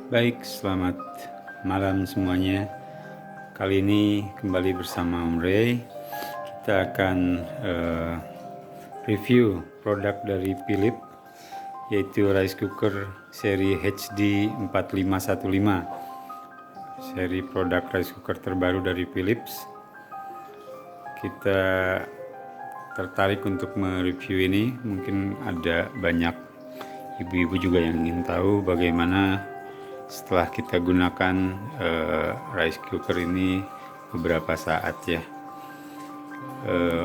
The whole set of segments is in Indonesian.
Baik, selamat malam semuanya. Kali ini kembali bersama Om Ray. Kita akan review produk dari Philips, yaitu rice cooker seri HD 4515. Seri produk rice cooker terbaru dari Philips. Kita tertarik untuk mereview ini. Mungkin ada banyak ibu-ibu juga yang ingin tahu bagaimana setelah kita gunakan rice cooker ini beberapa saat ya.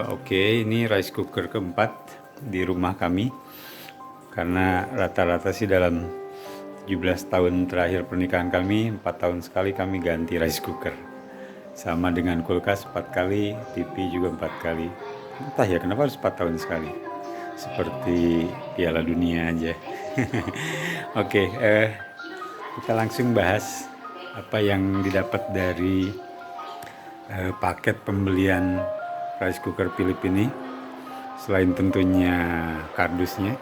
Oke, ini rice cooker keempat di rumah kami, karena rata-rata sih dalam 17 tahun terakhir pernikahan kami, 4 tahun sekali kami ganti rice cooker. Sama dengan kulkas 4 kali, TV juga 4 kali. Entah ya kenapa harus 4 tahun sekali, seperti Piala Dunia aja. Oke, kita langsung bahas apa yang didapat dari paket pembelian rice cooker Philips ini. Selain tentunya kardusnya,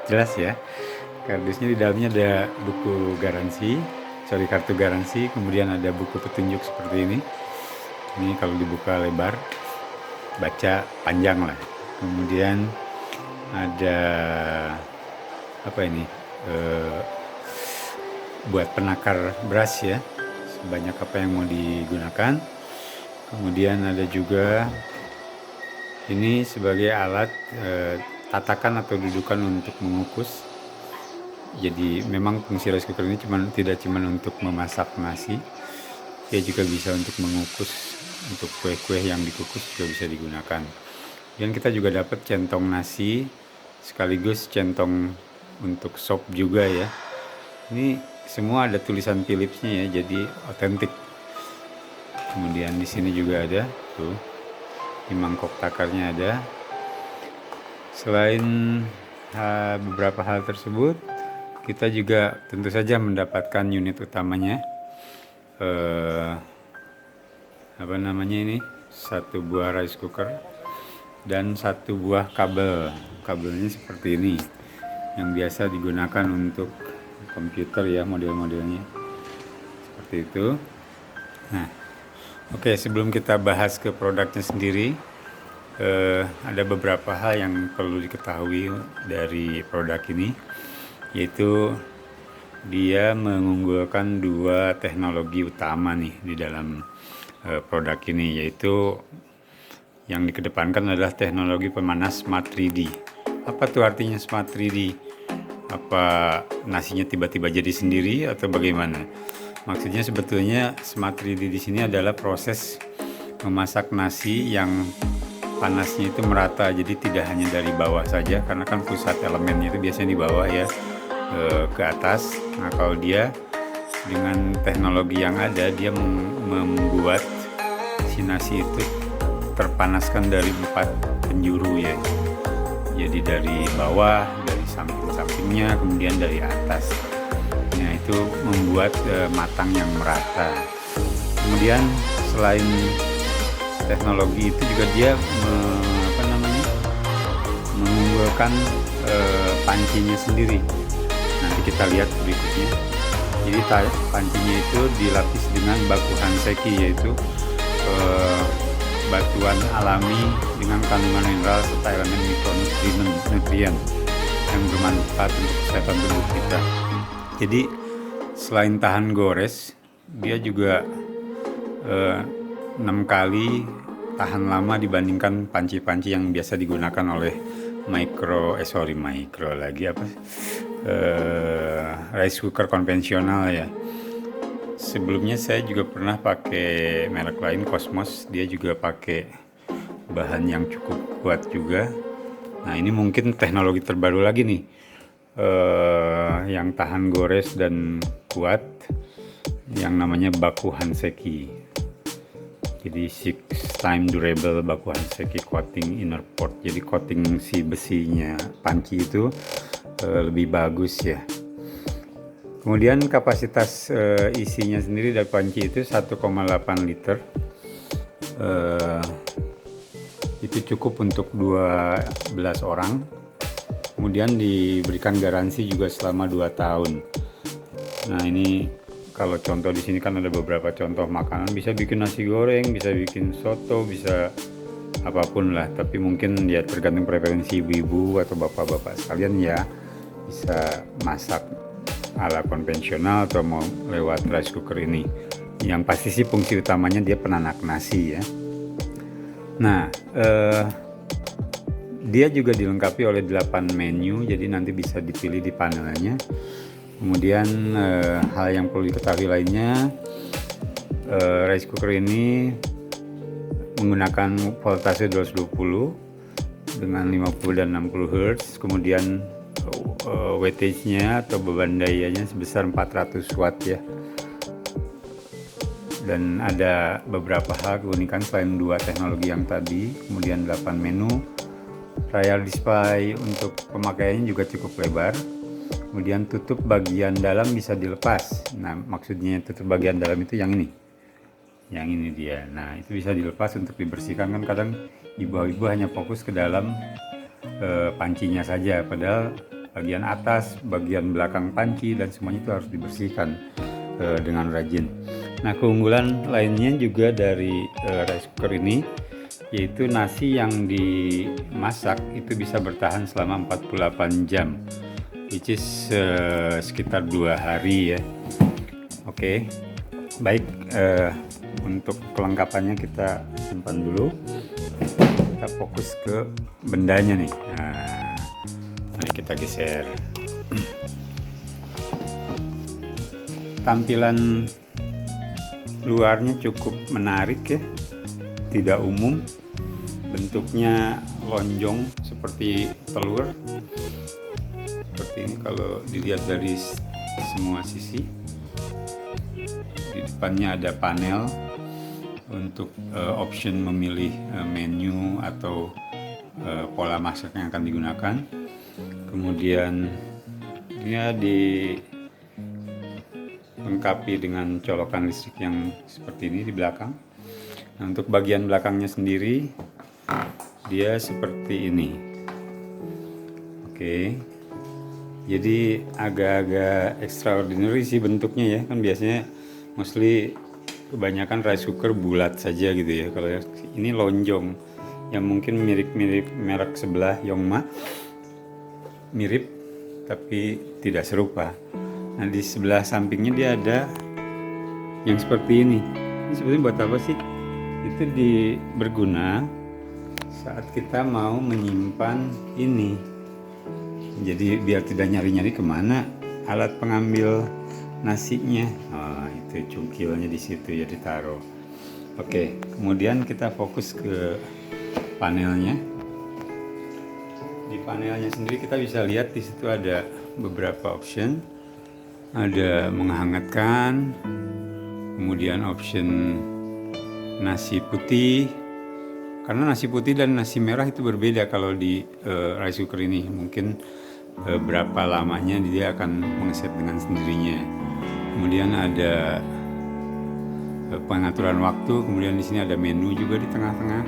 jelas ya, kardusnya di dalamnya ada buku garansi, kartu garansi, kemudian ada buku petunjuk seperti ini. Ini kalau dibuka lebar, baca panjang lah. Kemudian ada apa ini? Buat penakar beras ya, sebanyak apa yang mau digunakan. Kemudian ada juga ini sebagai alat tatakan atau dudukan untuk mengukus. Jadi memang fungsi rice cooker ini tidak cuma untuk memasak nasi, dia juga bisa untuk mengukus, untuk kue-kue yang dikukus juga bisa digunakan. Dan kita juga dapat centong nasi sekaligus centong untuk sop juga ya. Ini semua ada tulisan Philipsnya ya, jadi otentik. Kemudian di sini juga ada tuh, di mangkok takarnya ada. Selain beberapa hal tersebut, kita juga tentu saja mendapatkan unit utamanya. Apa namanya ini? Satu buah rice cooker dan satu buah kabel. Kabelnya seperti ini, yang biasa digunakan untuk komputer ya, model-modelnya seperti itu. Nah, oke, sebelum kita bahas ke produknya sendiri, ada beberapa hal yang perlu diketahui dari produk ini, yaitu dia mengunggulkan dua teknologi utama nih di dalam produk ini, yaitu yang dikedepankan adalah teknologi pemanas Smart 3D. Apa tuh artinya Smart 3D? Apa nasinya tiba-tiba jadi sendiri atau bagaimana? Maksudnya sebetulnya Smart 3D di sini adalah proses memasak nasi yang panasnya itu merata, jadi tidak hanya dari bawah saja, karena kan pusat elemennya itu biasanya di bawah ya, ke atas. Nah, kalau dia dengan teknologi yang ada, dia membuat si nasi itu terpanaskan dari 4 penjuru ya. Jadi dari bawah, dari samping-sampingnya, kemudian dari atas. Nah, itu membuat matang yang merata. Kemudian selain teknologi itu juga dia mengunggulkan pancinya sendiri. Nanti kita lihat berikutnya. Jadi pancinya itu dilapis dengan baku hanseki, yaitu batuan alami dengan kandungan mineral serta elemen mikronutrien yang bermanfaat untuk kesehatan tubuh kita. Jadi selain tahan gores, dia juga 6 kali tahan lama dibandingkan panci-panci yang biasa digunakan oleh rice cooker konvensional ya. Sebelumnya saya juga pernah pakai merek lain, Cosmos. Dia juga pakai bahan yang cukup kuat juga. Nah, ini mungkin teknologi terbaru lagi nih, yang tahan gores dan kuat, yang namanya baku hanseki. Jadi 6 time durable baku hanseki coating inner port. Jadi coating si besinya panci itu lebih bagus ya. Kemudian kapasitas isinya sendiri dari panci itu 1,8 liter. Itu cukup untuk 12 orang. Kemudian diberikan garansi juga selama 2 tahun. Nah ini kalau contoh di sini kan ada beberapa contoh makanan, bisa bikin nasi goreng, bisa bikin soto, bisa apapun lah. Tapi mungkin ya tergantung preferensi ibu-ibu atau bapak-bapak sekalian ya, bisa masak ala konvensional atau mau lewat rice cooker ini. Yang pasti sih fungsi utamanya dia penanak nasi ya. Nah, dia juga dilengkapi oleh 8 menu, jadi nanti bisa dipilih di panelnya. Kemudian hal yang perlu diketahui lainnya, rice cooker ini menggunakan voltase 220 dengan 50 dan 60 Hz. Kemudian wattage-nya atau beban dayanya sebesar 400 watt ya. Dan ada beberapa hal keunikan selain dua teknologi yang tadi. Kemudian 8 menu. Trial display untuk pemakaiannya juga cukup lebar. Kemudian tutup bagian dalam bisa dilepas. Nah, maksudnya tutup bagian dalam itu yang ini. Yang ini dia. Nah, itu bisa dilepas untuk dibersihkan. Kan kadang ibu-ibu hanya fokus ke dalam pancinya saja, padahal bagian atas, bagian belakang panci dan semuanya itu harus dibersihkan dengan rajin. Nah, keunggulan lainnya juga dari rice cooker ini, yaitu nasi yang dimasak itu bisa bertahan selama 48 jam, which is sekitar 2 hari ya. Oke, baik, untuk kelengkapannya kita simpan dulu. Kita fokus ke bendanya nih. Nah, mari kita geser. Tampilan luarnya cukup menarik ya, tidak umum. Bentuknya lonjong seperti telur. Seperti ini kalau dilihat dari semua sisi. Di depannya ada panel untuk option memilih menu atau pola masak yang akan digunakan. Kemudian dia dilengkapi dengan colokan listrik yang seperti ini di belakang. Nah, untuk bagian belakangnya sendiri dia seperti ini. Oke. Jadi agak-agak extraordinary sih bentuknya ya. Kan biasanya mostly kebanyakan rice cooker bulat saja gitu ya. Kalau ini lonjong, yang mungkin mirip-mirip merek sebelah Yongma, mirip tapi tidak serupa. Nah, di sebelah sampingnya dia ada yang seperti ini. Ini sebetulnya buat apa sih? Itu berguna saat kita mau menyimpan ini. Jadi biar tidak nyari-nyari kemana alat pengambil nasinya. Oh, itu cungkilnya di situ ya ditaruh. Oke, kemudian kita fokus ke panelnya. Di panelnya sendiri kita bisa lihat di situ ada beberapa option. Ada menghangatkan, kemudian option nasi putih. Karena nasi putih dan nasi merah itu berbeda kalau di rice cooker ini. Mungkin berapa lamanya dia akan mengeset dengan sendirinya. Kemudian ada pengaturan waktu. Kemudian di sini ada menu juga di tengah-tengah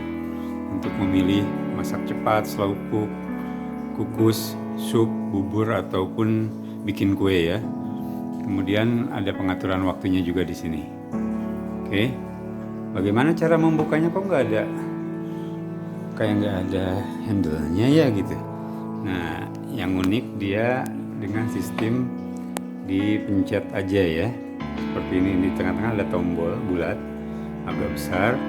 untuk memilih masak cepat, slow cook, kukus, sup, bubur ataupun bikin kue ya. Kemudian ada pengaturan waktunya juga di sini. Oke, bagaimana cara membukanya? Kok nggak ada, kayak nggak ada handle-nya ya gitu. Nah, yang unik dia dengan sistem dipencet aja ya. Seperti ini, di tengah-tengah ada tombol bulat agak besar.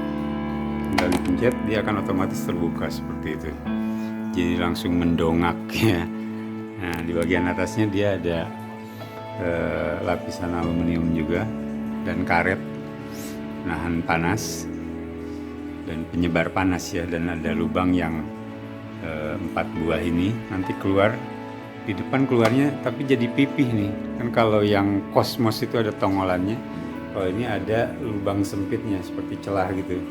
Tinggal dipencet, dia akan otomatis terbuka seperti itu. Jadi langsung mendongak ya. Nah, di bagian atasnya dia ada lapisan aluminium juga dan karet penahan panas dan penyebar panas ya, dan ada lubang yang 4 buah ini nanti keluar di depan, keluarnya tapi jadi pipih nih kan. Kalau yang Cosmos itu ada tongolannya, kalau ini ada lubang sempitnya seperti celah gitu.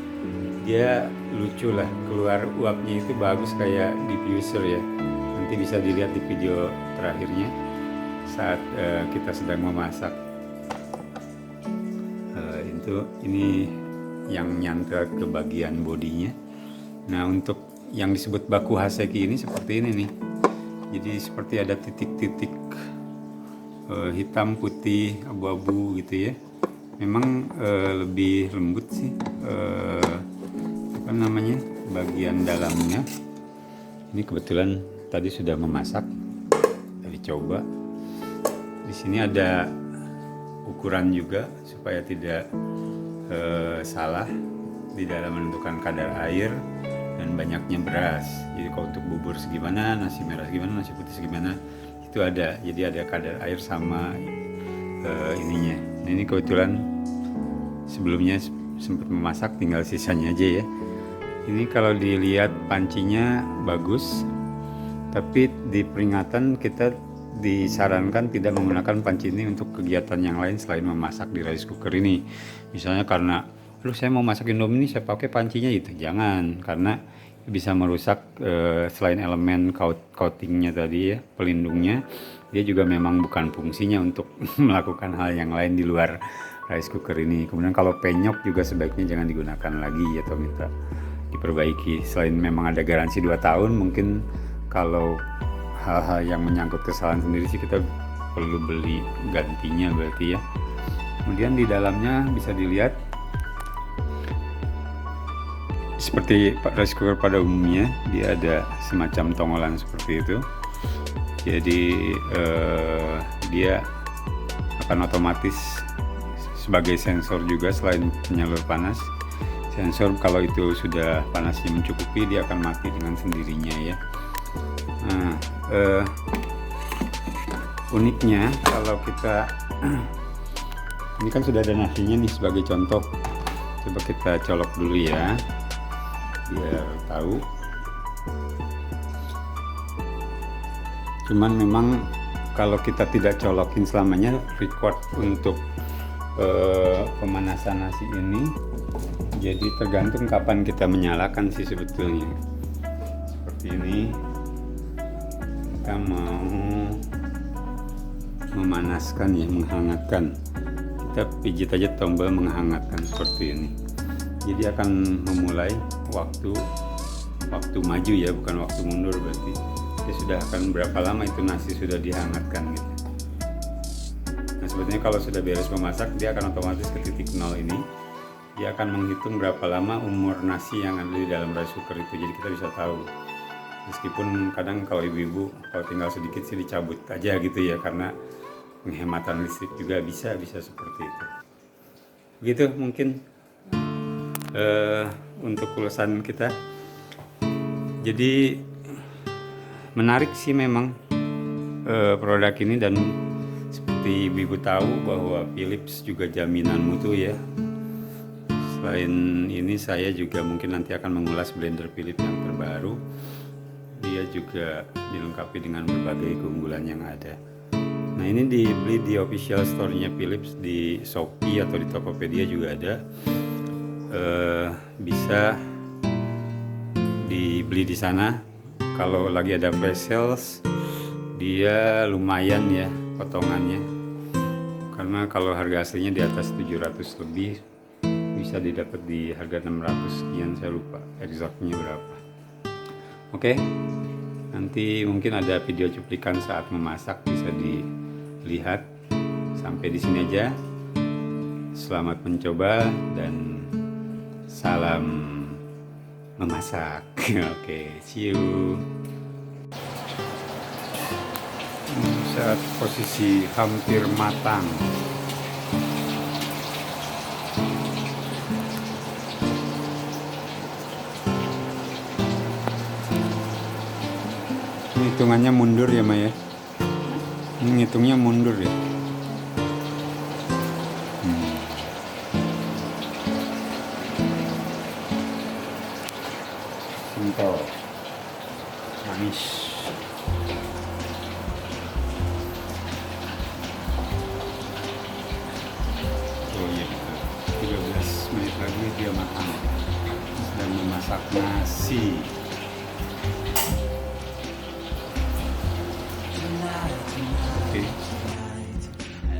Dia lucu lah, keluar uapnya itu bagus kayak diffuser ya. Nanti bisa dilihat di video terakhirnya saat kita sedang memasak. Ini yang nyantel ke bagian bodinya. Nah, untuk yang disebut baku haseki ini seperti ini nih. Jadi seperti ada titik-titik hitam, putih, abu-abu gitu ya. Memang lebih lembut sih apa namanya bagian dalamnya. Ini kebetulan tadi sudah memasak, tadi coba. Di sini ada ukuran juga supaya tidak salah di dalam menentukan kadar air dan banyaknya beras. Jadi kalau untuk bubur segimana, nasi merah segimana, nasi putih segimana, itu ada. Jadi ada kadar air sama ininya. Nah, ini kebetulan sebelumnya sempat memasak, tinggal sisanya aja ya. Ini kalau dilihat pancinya bagus, tapi di peringatan kita disarankan tidak menggunakan panci ini untuk kegiatan yang lain selain memasak di rice cooker ini. Misalnya karena saya mau masak Indomie ini saya pakai pancinya gitu, jangan, karena bisa merusak selain elemen coatingnya tadi ya, pelindungnya, dia juga memang bukan fungsinya untuk melakukan hal yang lain di luar rice cooker ini. Kemudian kalau penyok juga sebaiknya jangan digunakan lagi atau minta diperbaiki. Selain memang ada garansi 2 tahun, mungkin kalau hal-hal yang menyangkut kesalahan sendiri sih kita perlu beli gantinya berarti ya. Kemudian di dalamnya bisa dilihat seperti rice cooker pada umumnya, dia ada semacam tongolan seperti itu. Jadi dia akan otomatis sebagai sensor juga selain penyalur panas. Sensor kalau itu sudah panasnya mencukupi, dia akan mati dengan sendirinya ya. Nah, uniknya kalau kita ini kan sudah ada nasinya nih sebagai contoh. Coba kita colok dulu ya, biar tahu. Cuman memang kalau kita tidak colokin selamanya, record untuk pemanasan nasi ini, jadi tergantung kapan kita menyalakan sih sebetulnya. Seperti ini, kita mau memanaskan ya, menghangatkan, kita pijit aja tombol menghangatkan seperti ini. Jadi akan memulai waktu maju ya, bukan waktu mundur. Berarti dia sudah akan berapa lama itu nasi sudah dihangatkan gitu. Nah sebetulnya kalau sudah beres memasak, dia akan otomatis ke titik 0 ini. Dia akan menghitung berapa lama umur nasi yang ada di dalam rice cooker itu. Jadi kita bisa tahu. Meskipun kadang kalau ibu-ibu kalau tinggal sedikit sih dicabut aja gitu ya, karena penghematan listrik juga bisa seperti itu. Begitu mungkin untuk ulasan kita. Jadi menarik sih memang produk ini, dan seperti ibu tahu bahwa Philips juga jaminan mutu ya. Selain ini saya juga mungkin nanti akan mengulas blender Philips yang terbaru. Dia juga dilengkapi dengan berbagai keunggulan yang ada. Nah ini dibeli di official store-nya Philips di Shopee atau di Tokopedia juga ada. Bisa dibeli di sana. Kalau lagi ada flash sales, dia lumayan ya potongannya. Karena kalau harga aslinya di atas 700 lebih, bisa didapat di harga 600 sekian, saya lupa exactnya berapa. Oke, nanti mungkin ada video cuplikan saat memasak, bisa dilihat. Sampai di sini aja. Selamat mencoba dan salam memasak. Oke, see you. Saat posisi hampir matang. Ini hitungannya mundur ya Maya? Ini ngitungnya mundur ya? Simple, manis. Oh iya betul, 13 menit lagi dia matang. Sedang memasak nasi. Oke.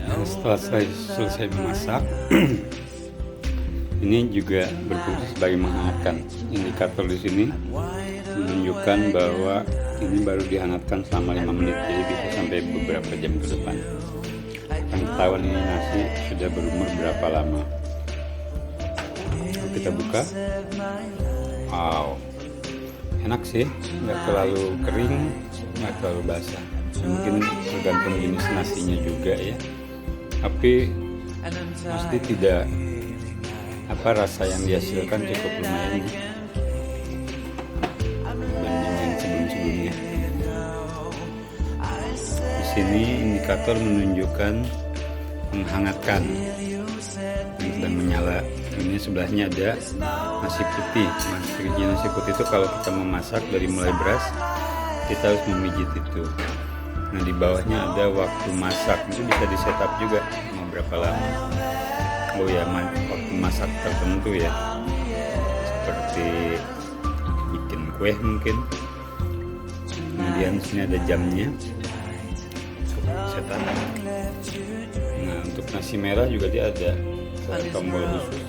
Dan setelah saya selesai memasak, ini juga berfungsi sebagai menghangatkan. Indikator di sini menunjukkan bahwa ini baru dihangatkan selama 5 menit, jadi bisa sampai beberapa jam ke depan. akan ketahuan ini nasi sudah berumur berapa lama. Lalu kita buka. Wow, enak sih, nggak terlalu kering, nggak terlalu basah. Mungkin tergantung jenis nasinya juga ya, tapi pasti tidak rasa yang dihasilkan cukup lumayan dibanding yang sebelum-sebelumnya. Di sini indikator menunjukkan menghangatkan yang sedang menyala. Ini sebelahnya ada nasi putih. Nasi putih itu kalau kita memasak dari mulai beras, kita harus memijit itu. Nah, di bawahnya ada waktu masak, itu bisa di setup juga mau berapa lama. Oh ya, waktu masak tertentu ya, seperti bikin kue mungkin. Kemudian sini ada jamnya, setup. Nah, untuk nasi merah juga dia ada tombol khusus.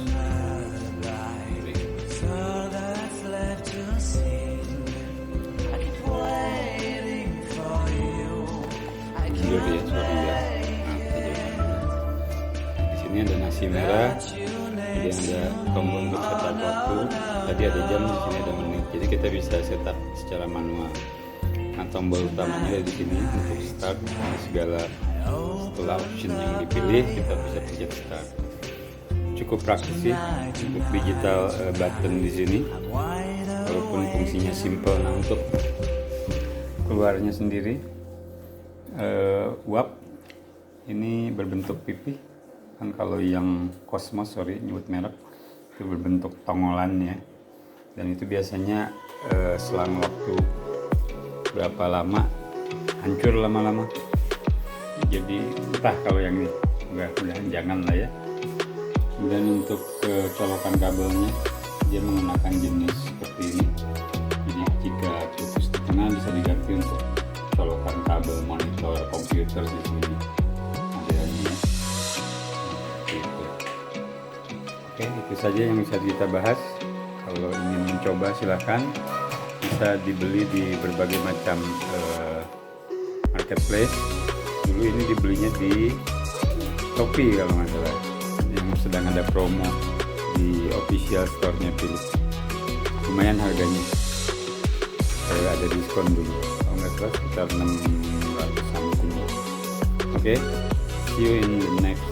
Di sini ada nasi merah, jadi ada tombol untuk setup waktu. Tadi ada jam, di sini ada menit. Jadi kita bisa setup secara manual. Nah, tombol utamanya ada di sini untuk start. Segala setelah option yang dipilih kita bisa pencet start. Cukup praktis sih untuk digital button di sini. Walaupun fungsinya simple. Nah, untuk keluarnya sendiri, uap ini berbentuk pipih. Kan kalau yang Cosmos, nyebut merek, itu berbentuk tongolan ya. Dan itu biasanya selang waktu berapa lama hancur lama-lama. Jadi entah kalau yang ini, mudah-mudahan jangan lah ya. Kemudian untuk colokan kabelnya, dia menggunakan jenis seperti ini. Jadi jika putus di tengah bisa diganti untuk colokan kabel monitor komputer di sini. Modelnya. Gitu. Oke, itu saja yang bisa kita bahas. Kalau ingin mencoba silahkan, bisa dibeli di berbagai macam marketplace. Dulu ini dibelinya di Shopee kalau nggak salah, yang sedang ada promo di official store-nya Philips. Lumayan harganya, ada diskon dulu. Kalau nggak salah sekitar 600 something. Oke, see you in the next